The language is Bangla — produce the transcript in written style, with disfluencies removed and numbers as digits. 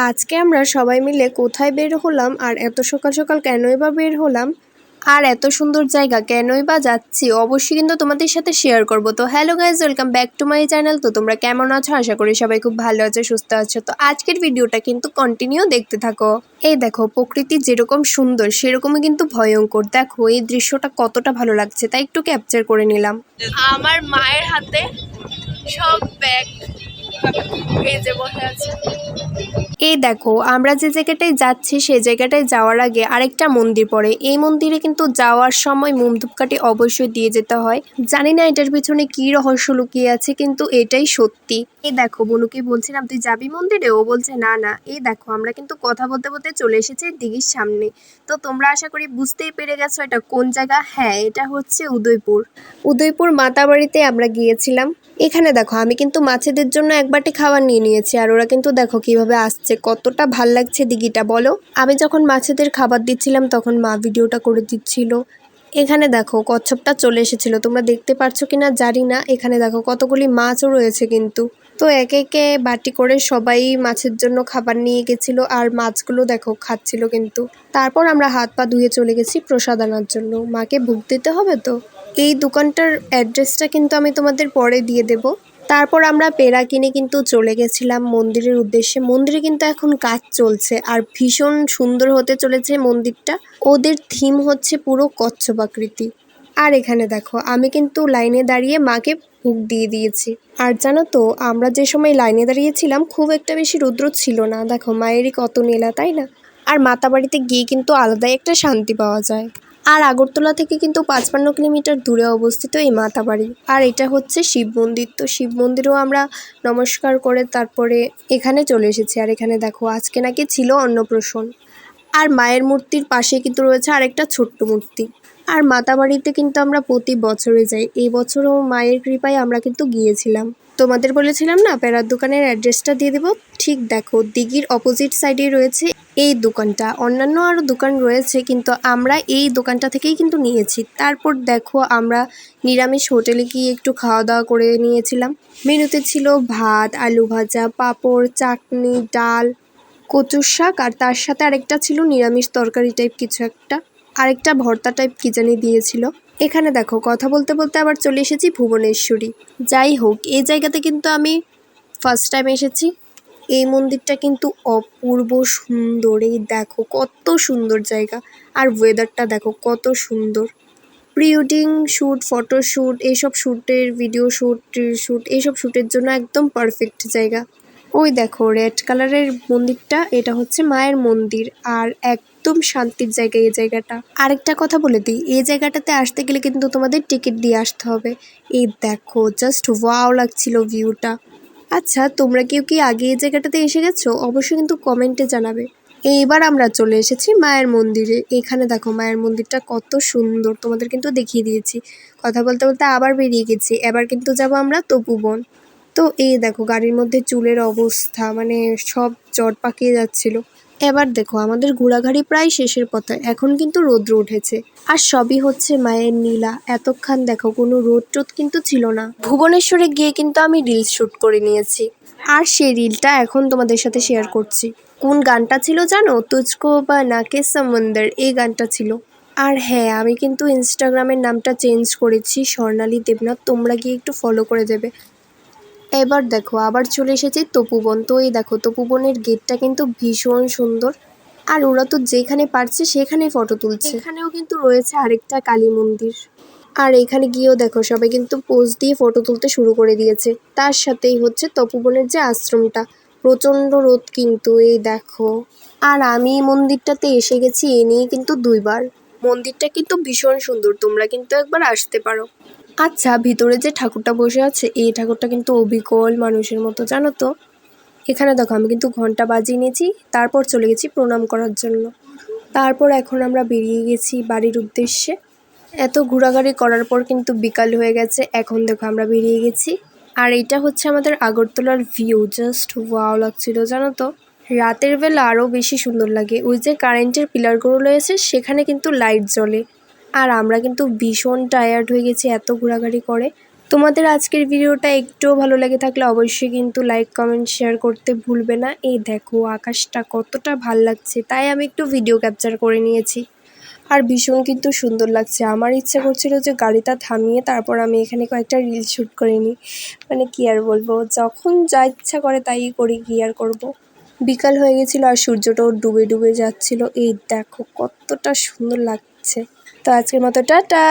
আজকে আমরা সবাই মিলে কোথায় বের হলাম আর এত সকাল সকাল কেনই বা বের হলাম আর এত সুন্দর জায়গা কেনই বা যাচ্ছি অবশ্যই কিন্তু তোমাদের সাথে শেয়ার করব। তো hello guys, welcome back to my channel. তো তোমরা কেমন আছো? আশা করি সবাই খুব ভালো আছো, সুস্থ আছো। তো আজকের ভিডিওটা কিন্তু কন্টিনিউ দেখতে থাকো। এই দেখো, প্রকৃতি যেরকম সুন্দর সেরকমই কিন্তু ভয়ঙ্কর। দেখো এই দৃশ্যটা কতটা ভালো লাগছে, তাই একটু ক্যাপচার করে নিলাম। আমার মায়ের হাতে সব ব্যাগ এই যে বসে আছে। এই দেখো, আমরা যে জায়গাটায় যাচ্ছি সেই জায়গাটায় যাওয়ার আগে আরেকটা মন্দির পড়ে। এই মন্দিরে কিন্তু যাওয়ার সময় মোম ধূপকাঠি অবশ্যই দিয়ে যেতে হয়। জানি না এটার পিছনে কি রহস্য লুকিয়ে আছে, কিন্তু এটাই সত্যি। এই দেখো, বনুকে বলছিলাম তুই যাবি মন্দিরে, ও বলছে না না। এই দেখো, আমরা কিন্তু কথা বলতে বলতে চলে এসেছি দিঘির সামনে। তো তোমরা আশা করি বুঝতেই পেরে গেছো এটা কোন জায়গা। হ্যাঁ, এটা হচ্ছে উদয়পুর। উদয়পুর মাতাবাড়িতে আমরা গিয়েছিলাম। এখানে দেখো, আমি কিন্তু মাছেদের জন্য এক বাটি খাবার নিয়ে নিয়েছি, আর ওরা কিন্তু দেখো কিভাবে আসছে, কতটা ভাল লাগছে দিঘিটা বলো। আমি যখন মাছেদের খাবার দিচ্ছিলাম তখন মা ভিডিওটা করে দিচ্ছিল। এখানে দেখো কচ্ছপটা চলে এসেছিল, তোমরা দেখতে পারছো কিনা জানি না। এখানে দেখো কতগুলি মাছও রয়েছে কিন্তু। তো একে একে বাটি করে সবাই মাছের জন্য খাবার নিয়ে গেছিল, আর মাছগুলো দেখো খাচ্ছিল কিন্তু। তারপর আমরা হাত পা ধুয়ে চলে গেছি প্রসাদ আনার জন্য, মাকে ভোগ দিতে হবে তো। এই দোকানটার অ্যাড্রেসটা কিন্তু আমি তোমাদের পরে দিয়ে দেব। তারপর আমরা পেড়া কিনে কিন্তু চলে গেছিলাম মন্দিরের উদ্দেশ্যে। মন্দিরে কিন্তু এখন কাজ চলছে আর ভীষণ সুন্দর হতে চলেছে মন্দিরটা। ওদের থিম হচ্ছে পুরো কচ্ছপ আকৃতি। আর এখানে দেখো, আমি কিন্তু লাইনে দাঁড়িয়ে মাকে ভোগ দিয়ে দিয়েছি। আর জানো তো, আমরা যে সময় লাইনে দাঁড়িয়েছিলাম খুব একটা বেশি রৌদ্র ছিল না। দেখো মায়েরই কত নীলা, তাই না? আর মাতাবাড়িতে গিয়ে কিন্তু আলাদাই একটা শান্তি পাওয়া যায়। আর আগরতলা থেকে কিন্তু ৫৫ কিলোমিটার দূরে অবস্থিত এই মাতাবাড়ি। আর এটা হচ্ছে শিব মন্দির। তো শিব মন্দিরেও আমরা নমস্কার করে তারপরে এখানে চলে এসেছি। আর এখানে দেখো, আজকে নাকি ছিল অন্নপ্রাশন। আর মায়ের মূর্তির পাশে কিন্তু রয়েছে আরেকটা ছোট্ট মূর্তি। আর মাতাবাড়িতে কিন্তু আমরা প্রতি বছরে যাই, এই বছরও মায়ের কৃপায় আমরা কিন্তু গিয়েছিলাম। তোমাদের বলেছিলাম না প্যারার দোকানের অ্যাড্রেসটা দিয়ে দেবো। ঠিক দেখো, দিঘির অপোজিট সাইডে রয়েছে এই দোকানটা। অন্যান্য আরও দোকান রয়েছে, কিন্তু আমরা এই দোকানটা থেকেই কিন্তু নিয়েছি। তারপর দেখো, আমরা নিরামিষ হোটেলে গিয়ে একটু খাওয়া দাওয়া করে নিয়েছিলাম। মেনুতে ছিল ভাত, আলু ভাজা, পাঁপড়, চাটনি, ডাল, কচুর শাক, আর তার সাথে আরেকটা ছিল নিরামিষ তরকারি টাইপ কিছু একটা, আরেকটা ভর্তা টাইপ কি জানি দিয়েছিল। এখানে দেখো, কথা বলতে বলতে আবার চলে এসেছি ভুবনেশ্বরী। যাই হোক, এই জায়গাতে কিন্তু আমি ফার্স্ট টাইম এসেছি। এই মন্দিরটা কিন্তু অপূর্ব সুন্দর। এই দেখো কত সুন্দর জায়গা, আর ওয়েদারটা দেখো কত সুন্দর। প্রি ওয়েডিং শ্যুট, ফটোশ্যুট, এইসব শ্যুটের, ভিডিও শ্যুট, শ্যুট, এইসব শ্যুটের জন্য একদম পারফেক্ট জায়গা। ওই দেখো রেড কালারের মন্দিরটা, এটা হচ্ছে মায়ের মন্দির। আর একদম শান্তির জায়গা এই জায়গাটা। আরেকটা কথা বলে দিই, এই জায়গাটাতে আসতে গেলে কিন্তু তোমাদের টিকিট দিয়ে আসতে হবে। এই দেখো জাস্ট ওয়াও লাগছিল ভিউটা। আচ্ছা, তোমরা কেউ কি আগে এই জায়গাটাতে এসে গেছো? অবশ্যই কিন্তু কমেন্টে জানাবে। এইবার আমরা চলে এসেছি মায়ের মন্দিরে। এখানে দেখো মায়ের মন্দিরটা কত সুন্দর, তোমাদের কিন্তু দেখিয়ে দিয়েছি। কথা বলতে বলতে আবার বেরিয়ে গেছি। এবার কিন্তু যাব আমরা তপুবন। তো এই দেখো গাড়ির মধ্যে চুলের অবস্থা, মানে সব জট পাকিয়ে যাচ্ছিল। এবার দেখো, আমাদের ঘোরাঘুরি প্রায় শেষের পথে, এখন কিন্তু রৌদ্র উঠেছে। আর সবই হচ্ছে মায়ের নীলা। এতক্ষণ দেখো কোনো রোদ টোদ কিন্তু ছিল না। ভুবনেশ্বরে গিয়ে কিন্তু আমি রিলস শ্যুট করে নিয়েছি, আর সেই রিলটা এখন তোমাদের সাথে শেয়ার করছি। কোন গানটা ছিল জানো? তুজকো বা নাকে সমন্দর, এই গানটা ছিল। আর হ্যাঁ, আমি কিন্তু ইনস্টাগ্রামের নামটা চেঞ্জ করেছি, স্বর্ণালী দেবনাথ। তোমরা গিয়ে একটু ফলো করে দেবে। এবার দেখো, আবার চলে এসেছি তপুবন। তো এই দেখো, তপুবনের গেটটা কিন্তু ভীষণ সুন্দর। আর ওরা তো যেখানে পারছে সেখানে ফটো তুলছে। এখানেও কিন্তু রয়েছে আরেকটা কালী মন্দির। আর এখানে গিয়েও দেখো সবাই কিন্তু পোজ দিয়ে ফটো তুলতে শুরু করে দিয়েছে। তার সাথেই হচ্ছে তপুবনের যে আশ্রমটা, প্রচণ্ড রোদ কিন্তু। এই দেখো, আর আমি মন্দিরটাতে এসে গেছি এ নিয়ে কিন্তু 2বার। মন্দিরটা কিন্তু ভীষণ সুন্দর, তোমরা কিন্তু একবার আসতে পারো। আচ্ছা, ভিতরে যে ঠাকুরটা বসে আছে, এই ঠাকুরটা কিন্তু অবিকল মানুষের মতো, জানো তো। এখানে দেখো, আমি কিন্তু ঘন্টা বাজিয়ে নিয়েছি, তারপর চলে গেছি প্রণাম করার জন্য। তারপর এখন আমরা বেরিয়ে গেছি বাড়ির উদ্দেশ্যে। এত ঘোরাঘুরি করার পর কিন্তু বিকাল হয়ে গেছে। এখন দেখো আমরা বেরিয়ে গেছি। আর এইটা হচ্ছে আমাদের আগরতলার ভিউ। জাস্ট ওয়াও লাগছিল, জানো তো। রাতের বেলা আরও বেশি সুন্দর লাগে। ওই যে কারেন্টের পিলারগুলো রয়েছে সেখানে কিন্তু লাইট জ্বলে। আর আমরা কিন্তু ভীষণ টায়ার্ড হয়ে গেছি এত ঘোরাঘুরি করে। তোমাদের আজকের ভিডিওটা একটুও ভালো লেগে থাকলে অবশ্যই কিন্তু লাইক কমেন্ট শেয়ার করতে ভুলবে না। এই দেখো আকাশটা কতটা ভাল লাগছে, তাই আমি একটু ভিডিও ক্যাপচার করে নিয়েছি। আর ভীষণ কিন্তু সুন্দর লাগছে। আমার ইচ্ছা করছিল যে গাড়িটা থামিয়ে তারপর আমি এখানে কয়েকটা রিল শ্যুট করে নিই। মানে কি আর বলবো, যখন যা ইচ্ছা করে তাই করি, কি আর করব। বিকাল হয়ে গেছিলো আর সূর্যটাও ডুবে ডুবে যাচ্ছিল। এই দেখো কতটা সুন্দর লাগছে। তো আজকের মতো টাটা।